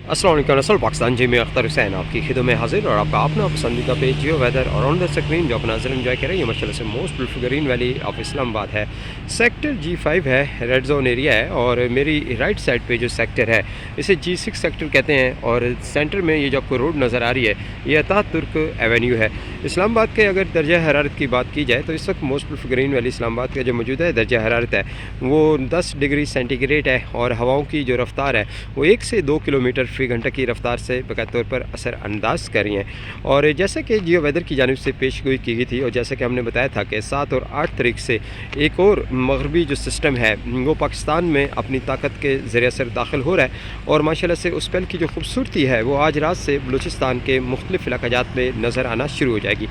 अस्सलाम वालेकुम नस्ल पाकिस्तान जी में अख्तर हुसैन आपकी खिदमत में हाजिर और आपका अपना पसंदीदा पेज जियो वेदर और ऑन द स्क्रीन जो अपना नजर एंजॉय करें। ये माशाल्लाह से most beautiful green valley of Islamabad है। सेक्टर G5 है, रेड जोन एरिया है और मेरी राइट साइड पे जो सेक्टर है इसे G6 सेक्टर कहते हैं। और सेंटर में ये जो आपको रोड नज़र आ रही है ये अतातुर्क एवेन्यू है। इस्लामाबाद के अगर दर्जा हरारत की बात की जाए तो इस वक्त most beautiful green valley Islamabad का जो मौजूदा दर्जा हरारत है वो 10 डिग्री सेंटीग्रेड है और हवाओं की जो रफ्तार है वो 1 से 2 किलोमीटर फ़ी घंटा की रफ्तार से बाकायदा तौर पर असर अंदाज कर रही हैं। और जैसे कि जियो वेदर की जानिब से पेश गोई की गई थी और जैसे कि हमने बताया था कि 7 और 8 तारीख से एक और मगरबी जो सिस्टम है वो पाकिस्तान में अपनी ताकत के ज़रिए असर दाखिल हो रहा है। और माशाल्लाह से उस पल की जो खूबसूरती है वो आज रात से बलूचिस्तान के मुख्तलिफ़ इलाक़ात में नज़र आना शुरू हो जाएगी।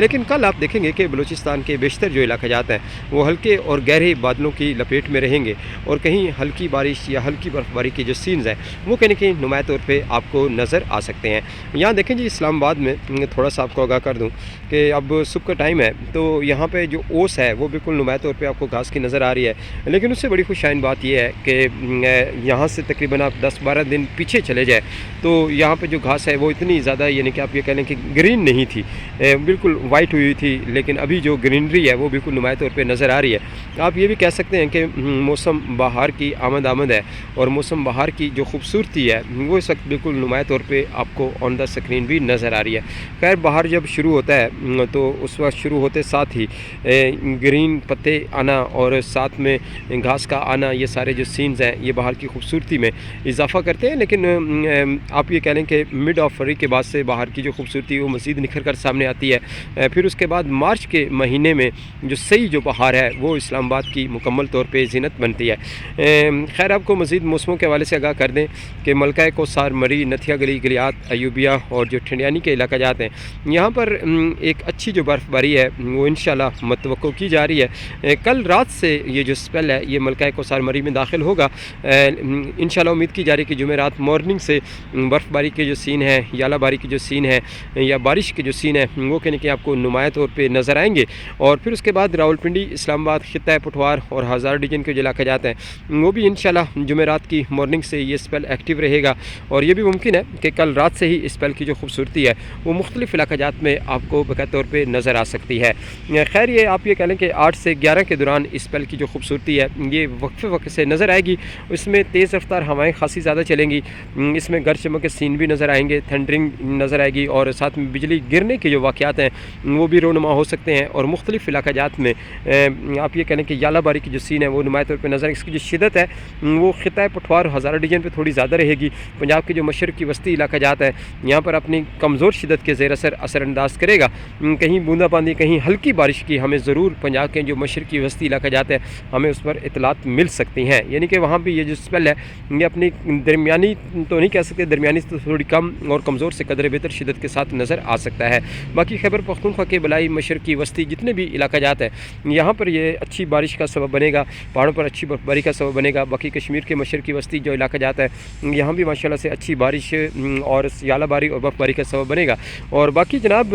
लेकिन कल आप देखेंगे कि बलूचिस्तान के बेशतर जो इलाक़ात हैं वो हल्के और गहरे बादलों की लपेट में रहेंगे और कहीं हल्की बारिश या हल्की बर्फ़बारी के जो सीन्स हैं वो कहीं ना कहीं नुमाया तौर पर आपको नज़र आ सकते हैं। यहाँ देखें जी, इस्लामाबाद में थोड़ा सा आपको आगाह कर दूँ कि अब सुबह का टाइम है तो यहाँ पे जो ओस है वो बिल्कुल नुमाया तौर पे आपको घास की नज़र आ रही है। लेकिन उससे बड़ी खुशाइन बात यह है कि यहाँ से तकरीबन आप 10-12 दिन पीछे चले जाए तो यहाँ पे जो घास है वो इतनी ज़्यादा, यानी कि आप ये कह लें कि ग्रीन नहीं थी, बिल्कुल वाइट हुई थी। लेकिन अभी जो ग्रीनरी है वो बिल्कुल नुमाया तौर पर नज़र आ रही है। आप ये भी कह सकते हैं कि मौसम बहार की आमद है और मौसम बहार की जो खूबसूरती है वो इस वक्त बिल्कुल नुमाया तौर पे आपको ऑन द स्क्रीन भी नज़र आ रही है। खैर, बाहर जब शुरू होता है तो उस वक्त शुरू होते साथ ही ग्रीन पत्ते आना और साथ में घास का आना, ये सारे जो सीन्स हैं ये बाहर की खूबसूरती में इजाफ़ा करते हैं। लेकिन आप ये कह लें कि मिड ऑफ फरवरी के बाद से बाहर की जो खूबसूरती वो मज़ीद निखर कर सामने आती है। फिर उसके बाद मार्च के महीने में जो सही जो बहार है वो इस्लामाबाद की मुकम्मल तौर पर ज़ीनत बनती है। खैर, आपको मज़ीद मौसमों के हवाले से आगाह कर दें कि मलका कोसार, मरी, नथिया गली, गलियात, अयूबिया और जो ठंडियानी के इलाका जाते हैं यहाँ पर एक अच्छी जो बर्फ़बारी है वो इंशाल्लाह मतवक्को की जा रही है। कल रात से ये जो स्पेल है ये मलका कोसार मरी में दाखिल होगा। इंशाल्लाह उम्मीद की जा रही है कि जुमेरात मॉर्निंग से बर्फ़बारी के जो सीन है, यालाबारी की जो सीन है या बारिश के जो सीन है वो कहने के आपको नुमाया तौर पर नज़र आएंगे। और फिर उसके बाद रावलपिंडी, इस्लामाबाद, खित्ता पटवार और हज़ार डिवीज़न के जो इलाके जाते हैं वो भी इंशाल्लाह जुमेरात की मॉर्निंग से ये स्पेल एक्टिव रहेगा। और ये भी मुमकिन है कि कल रात से ही इस पल की जो खूबसूरती है वो मुख्तलिफ़ इलाक़ात में आपको बाकायदा तौर पर नज़र आ सकती है। खैर, ये आप ये कह लें कि 8 से 11 के दौरान इस पल की जो खूबसूरती है ये वक्फ़े से नज़र आएगी। इसमें तेज़ रफ्तार हवाएँ खासी ज़्यादा चलेंगी, इसमें गरज चमक के सीन भी नज़र आएंगे, थंडरिंग नज़र आएगी और साथ में बिजली गिरने के जो वाक़यात हैं वो भी रोनुमा हो सकते हैं। और मुख्तलिफ़ इलाक़ात में आप ये कह लें कि यालाबारी की जो सीन है वो नुमाया तौर पर नज़र, इसकी जो शिदत है वो खित्ता पटवार, हज़ारा डिवीज़न पर थोड़ी ज़्यादा रहेगी। पंजाब के जो मशरक़ की वस्ती इलाका जाता है यहाँ पर अपनी कमज़ोर शिदत के ज़ेर असरानंदाज करेगा। कहीं बूंदाबांदी, कहीं हल्की बारिश की हमें ज़रूर पंजाब के जो मशरक़ की वस्ती इलाका जाता है हमें उस पर इतलात मिल सकती हैं। यानी कि वहाँ भी ये जो स्पेल है ये अपनी दरमियानी तो नहीं कह सकते, दरमियानी तो थोड़ी कम और कमज़ोर से कदर बेहतर शिदत के साथ नज़र आ सकता है। बाकी खैबर पख्तूनख्वा के बलाई मशरक़ की वस्ती जितने भी इलाका जाता है यहाँ पर ये अच्छी बारिश का सबब बनेगा, पहाड़ों पर अच्छी बर्फ़बारी का सबब बनेगा। बाकी कश्मीर के मशरक़ की वस्ती जो इलाका जाता है यहाँ भी माशाल्लाह से अच्छी बारिश और यालाबारी और बर्फ़बारी का सबब बनेगा। और बाकी जनाब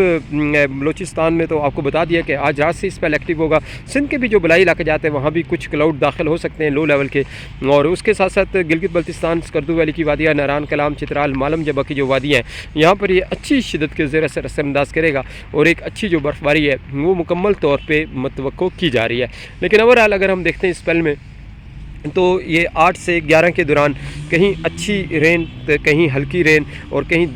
बलूचिस्तान में तो आपको बता दिया कि आज रात से इस पर एक्टिव होगा। सिंध के भी जो बलाई इलाके जाते हैं वहाँ भी कुछ क्लाउड दाखिल हो सकते हैं लो लेवल के। और उसके साथ साथ गिलगित बल्तिस्तान, स्कर्दू वैली की वादियाँ, नारान कलाम, चित्राल, मालम जबा की जो वादियाँ हैं यहाँ पर ये अच्छी शिदत के ज़ेर असरानंदाज करेगा और एक अच्छी जो बर्फ़बारी है वो मुकम्मल तौर पर मतवक्को की जा रही है। लेकिन ओवरऑल अगर हम देखते हैं इस स्पेल में तो ये 8 से 11 के दौरान कहीं अच्छी रेन, कहीं हल्की रेन और कहीं